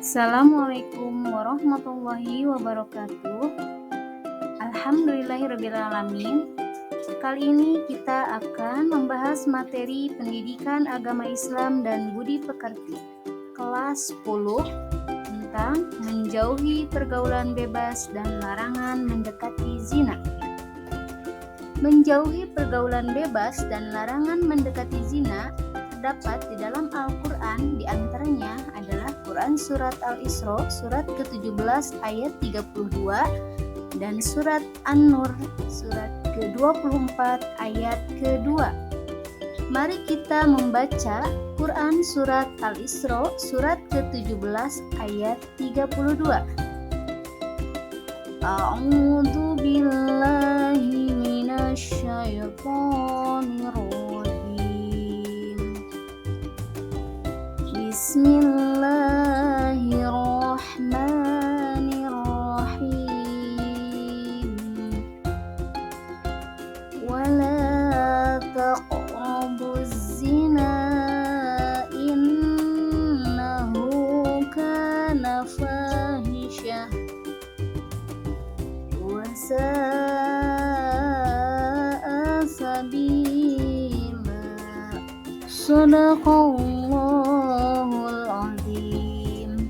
Assalamualaikum warahmatullahi wabarakatuh. Alhamdulillahirrabbilalamin. Kali ini kita akan membahas materi pendidikan agama Islam dan budi pekerti kelas 10 tentang menjauhi pergaulan bebas dan larangan mendekati zina. Menjauhi pergaulan bebas dan larangan mendekati zina terdapat di dalam Al-Quran, diantaranya adalah Quran Surat Al-Isra surat ke-17 ayat 32 dan Surat An-Nur surat ke-24 ayat ke-2. Mari kita membaca Quran Surat Al-Isra surat ke-17 ayat 32. A'udzu billahi minasy syaithanir rajim. Bismillahirrahmanirrahim. Wala taqrabuz zina innahu kana fahisyah wa sa'a sabila. Shadaqallahul azim.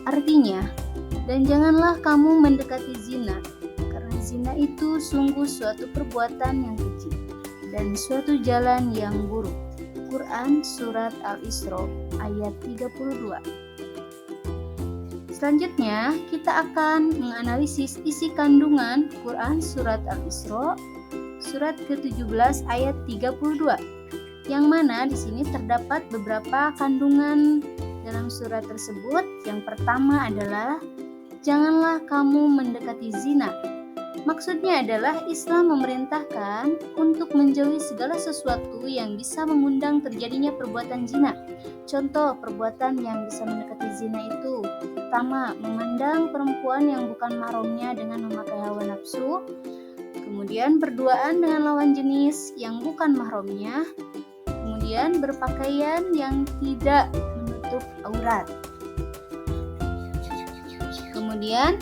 Artinya, dan janganlah kamu mendekati zina, karena zina itu sungguh suatu perbuatan yang keji dan suatu jalan yang buruk. Quran Surat Al-Isra ayat 32. Selanjutnya, kita akan menganalisis isi kandungan Quran Surat Al-Isra surat ke-17 ayat 32. Yang mana di sini terdapat beberapa kandungan dalam surat tersebut. Yang pertama adalah janganlah kamu mendekati zina. Maksudnya adalah Islam memerintahkan untuk menjauhi segala sesuatu yang bisa mengundang terjadinya perbuatan zina. Contoh perbuatan yang bisa mendekati zina itu: pertama, memandang perempuan yang bukan mahramnya dengan memakai hawa nafsu. Kemudian berduaan dengan lawan jenis yang bukan mahramnya. Kemudian berpakaian yang tidak menutup aurat. Kemudian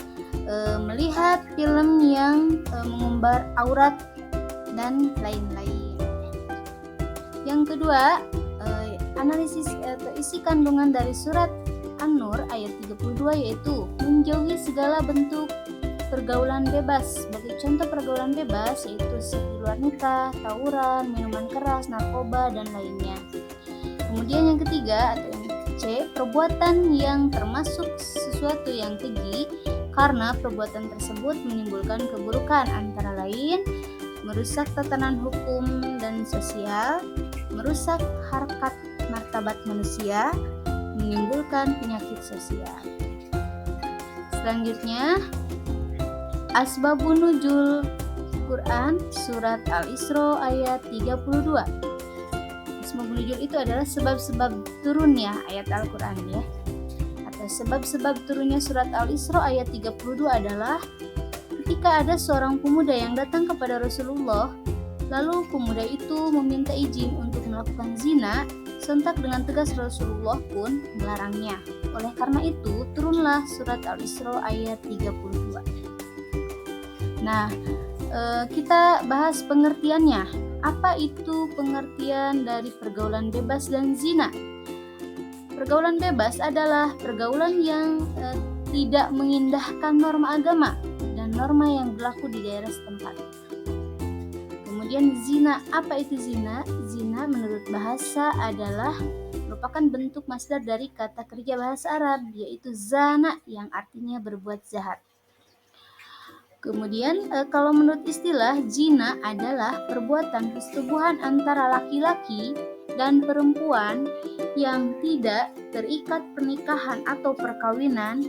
melihat film yang mengumbar aurat dan lain-lain. Yang kedua, analisis atau isi kandungan dari surat An-Nur ayat 32, yaitu menjauhi segala bentuk pergaulan bebas. Sebagai contoh pergaulan bebas yaitu seks di luar nikah, tawuran, minuman keras, narkoba, dan lainnya. Kemudian yang ketiga atau yang C, perbuatan yang termasuk sesuatu yang keji karena perbuatan tersebut menimbulkan keburukan, antara lain merusak tatanan hukum dan sosial, merusak harkat martabat manusia, menimbulkan penyakit sosial. Selanjutnya, Asbabun Nuzul Quran Surat Al-Isra ayat 32. Asbabun Nuzul itu adalah sebab-sebab turunnya ayat Al-Quran ya. Atau sebab-sebab turunnya surat Al-Isra ayat 32 adalah ketika ada seorang pemuda yang datang kepada Rasulullah, lalu pemuda itu meminta izin untuk melakukan zina, sontak dengan tegas Rasulullah pun melarangnya. Oleh karena itu turunlah surat Al-Isra ayat 32. Nah, kita bahas pengertiannya. Apa itu pengertian dari pergaulan bebas dan zina? Pergaulan bebas adalah pergaulan yang tidak mengindahkan norma agama dan norma yang berlaku di daerah setempat. Kemudian zina, apa itu zina? Zina menurut bahasa adalah merupakan bentuk masdar dari kata kerja bahasa Arab, yaitu zana, yang artinya berbuat jahat. Kemudian kalau menurut istilah, zina adalah perbuatan persetubuhan antara laki-laki dan perempuan yang tidak terikat pernikahan atau perkawinan.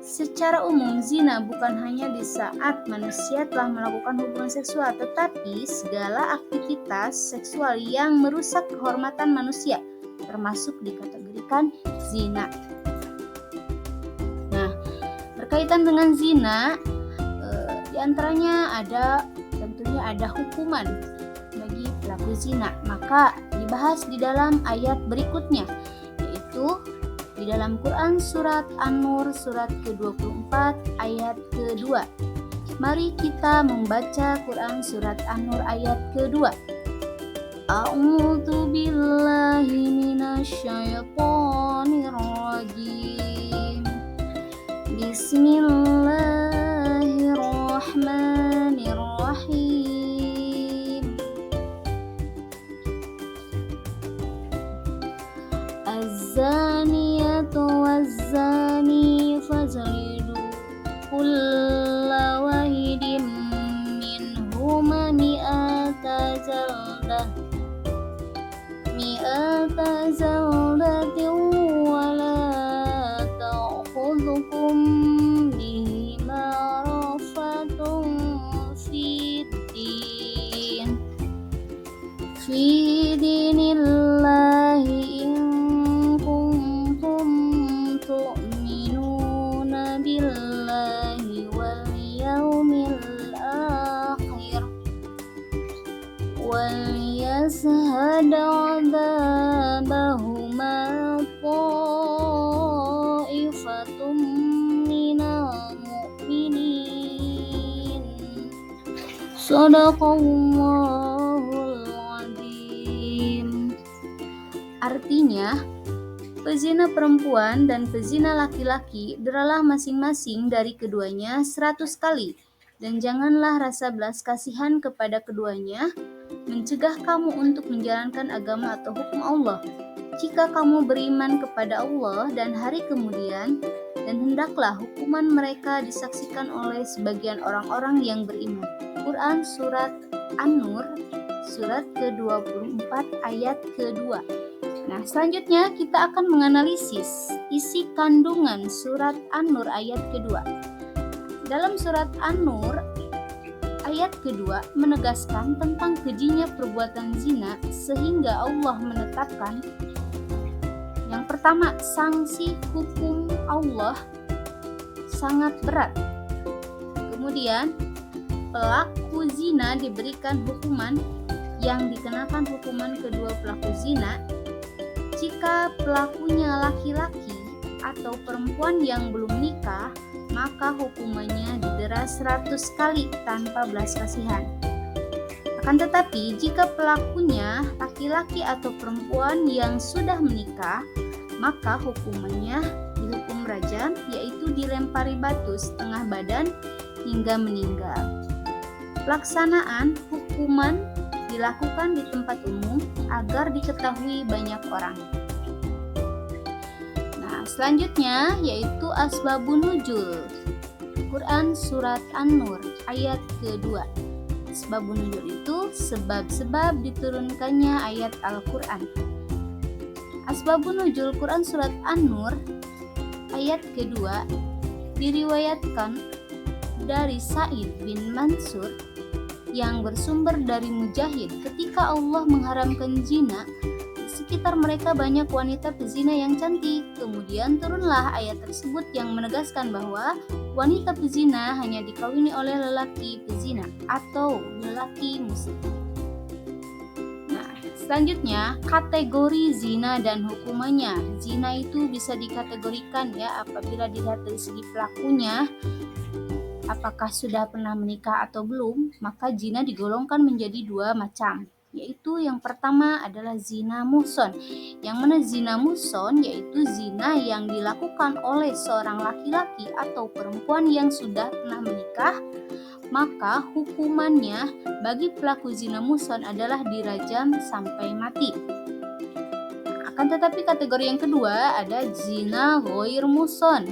Secara umum, zina bukan hanya di saat manusia telah melakukan hubungan seksual, tetapi segala aktivitas seksual yang merusak kehormatan manusia termasuk dikategorikan zina. Nah, berkaitan dengan zina, di antaranya tentunya ada hukuman bagi pelaku zina. Maka dibahas di dalam ayat berikutnya, yaitu di dalam Quran surat An-Nur surat ke-24 ayat kedua. Mari kita membaca Quran surat An-Nur ayat kedua. A'udzu billahi minasyaitonir rajim. Bismillahirrahmanirrahim. Az-zaniyatu waz-zani fajlidu kulla wahidin minhuma mi'ata zaldatin wa la ta'khudhukum bihima rafatun fi dinillahi in kuntum tu'minuna billahi wal yawmil akhir wal yashhad 'adzabahuma ta'ifatum minal mu'minin. Shadaqallahul adzim. Artinya, pezina perempuan dan pezina laki-laki deralah masing-masing dari keduanya 100 kali, dan janganlah rasa belas kasihan kepada keduanya mencegah kamu untuk menjalankan agama atau hukum Allah. Jika kamu beriman kepada Allah dan hari kemudian, dan hendaklah hukuman mereka disaksikan oleh sebagian orang-orang yang beriman. Quran surat An-Nur surat ke-24 ayat kedua. Nah, selanjutnya kita akan menganalisis isi kandungan surat An-Nur ayat kedua. Dalam surat An-Nur ayat kedua menegaskan tentang kejinya perbuatan zina, sehingga Allah menetapkan yang pertama, sanksi hukum Allah sangat berat. Kemudian pelaku zina diberikan hukuman yang dikenakan hukuman kedua pelaku zina. Jika pelakunya laki-laki atau perempuan yang belum nikah, maka hukumannya didera 100 kali tanpa belas kasihan. Akan tetapi, jika pelakunya laki-laki atau perempuan yang sudah menikah, maka hukumannya dihukum rajam, yaitu dilempari batu setengah badan hingga meninggal. Pelaksanaan hukuman dilakukan di tempat umum agar diketahui banyak orang. Nah, selanjutnya yaitu asbabun nuzul. Quran surat An-Nur ayat kedua. Asbabun nuzul itu sebab-sebab diturunkannya ayat Al-Quran. Asbabun nuzul Quran surat An-Nur ayat kedua diriwayatkan dari Sa'id bin Mansur yang bersumber dari Mujahid. Ketika Allah mengharamkan zina, di sekitar mereka banyak wanita pezina yang cantik. Kemudian turunlah ayat tersebut yang menegaskan bahwa wanita pezina hanya dikawini oleh lelaki pezina atau lelaki muslim. Nah, selanjutnya kategori zina dan hukumannya. Zina itu bisa dikategorikan apabila dilihat dari segi pelakunya, apakah sudah pernah menikah atau belum, maka zina digolongkan menjadi dua macam, yaitu yang pertama adalah zina muhson. Yang mana zina muhson yaitu zina yang dilakukan oleh seorang laki-laki atau perempuan yang sudah pernah menikah, maka hukumannya bagi pelaku zina muhson adalah dirajam sampai mati. Akan tetapi kategori yang kedua ada zina ghair muhson,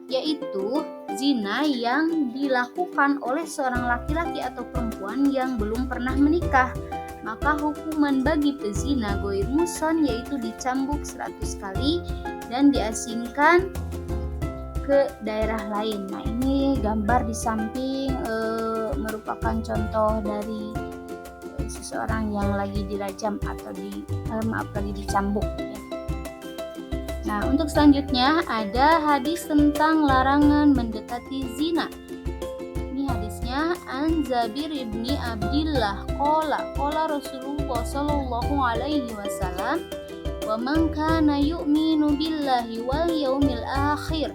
yaitu zina yang dilakukan oleh seorang laki-laki atau perempuan yang belum pernah menikah. Maka hukuman bagi pezina ghair muhson yaitu dicambuk 100 kali dan diasingkan ke daerah lain. Nah, ini gambar di samping merupakan contoh dari seseorang yang lagi dirajam atau lagi dicambuk ya. Nah, untuk selanjutnya ada hadis tentang larangan mendekati zina. Ini hadisnya an Jabir ibni Abdillah qala Rasulullah sallallahu alaihi wasallam wa man kana yu'minu billahi wal yaumil akhir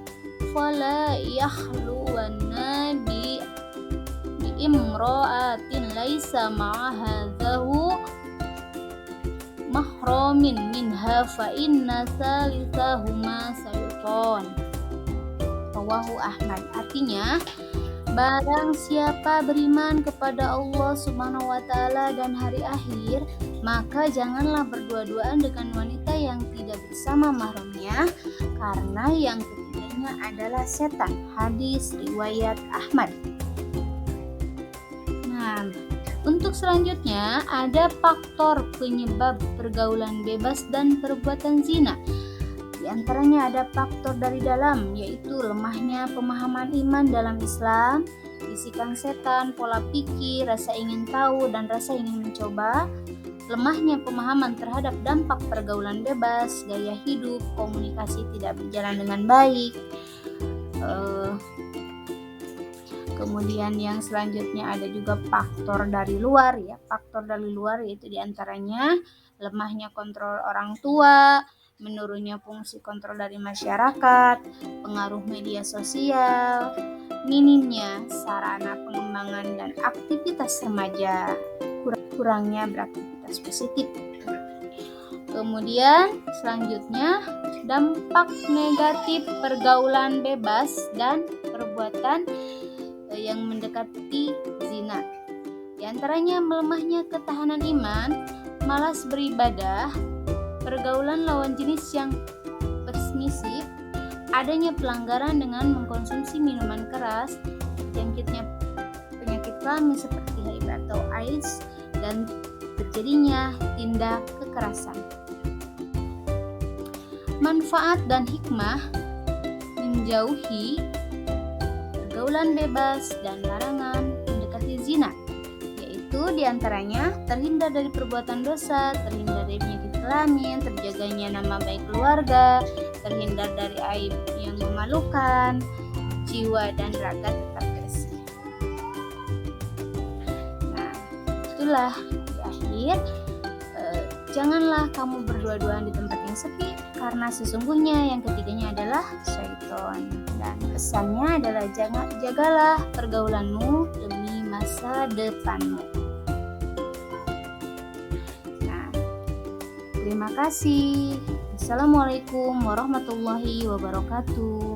fala yakhluwanna bi imra'atin laisa ma'aha dzahu mahramin minha fa inna salisahuma syaitan. Rawahu Ahmad. Artinya, barang siapa beriman kepada Allah Subhanahu wa taala dan hari akhir, maka janganlah berdua-duaan dengan wanita yang tidak bersama mahramnya, karena yang ketiganya adalah setan. Hadis riwayat Ahmad. Nah, untuk selanjutnya ada faktor penyebab pergaulan bebas dan perbuatan zina. Di antaranya ada faktor dari dalam, yaitu lemahnya pemahaman iman dalam Islam, bisikan setan, pola pikir, rasa ingin tahu dan rasa ingin mencoba, lemahnya pemahaman terhadap dampak pergaulan bebas, gaya hidup, komunikasi tidak berjalan dengan baik. Kemudian yang selanjutnya ada juga faktor dari luar, ya. Faktor dari luar yaitu diantaranya lemahnya kontrol orang tua, menurunnya fungsi kontrol dari masyarakat, pengaruh media sosial, minimnya sarana pengembangan dan aktivitas remaja, kurangnya beraktivitas positif. Kemudian selanjutnya dampak negatif pergaulan bebas dan perbuatan yang mendekati zina. Di antaranya melemahnya ketahanan iman, malas beribadah, pergaulan lawan jenis yang permisif, adanya pelanggaran dengan mengkonsumsi minuman keras, jangkitnya penyakit kelamin seperti HIV atau AIDS, dan terjadinya tindak kekerasan. Manfaat dan hikmah menjauhi pergaulan bebas dan larangan mendekati zina, yaitu diantaranya terhindar dari perbuatan dosa, terhindar dari penyakit kelamin, terjaganya nama baik keluarga, terhindar dari aib yang memalukan, jiwa dan raga tetap bersih. Nah, itulah di akhir, janganlah kamu berdua-duaan di tempat yang sepi, karena sesungguhnya yang ketiganya adalah syaitan. Dan pesannya adalah jagalah pergaulanmu demi masa depanmu. Nah, terima kasih. Assalamualaikum warahmatullahi wabarakatuh.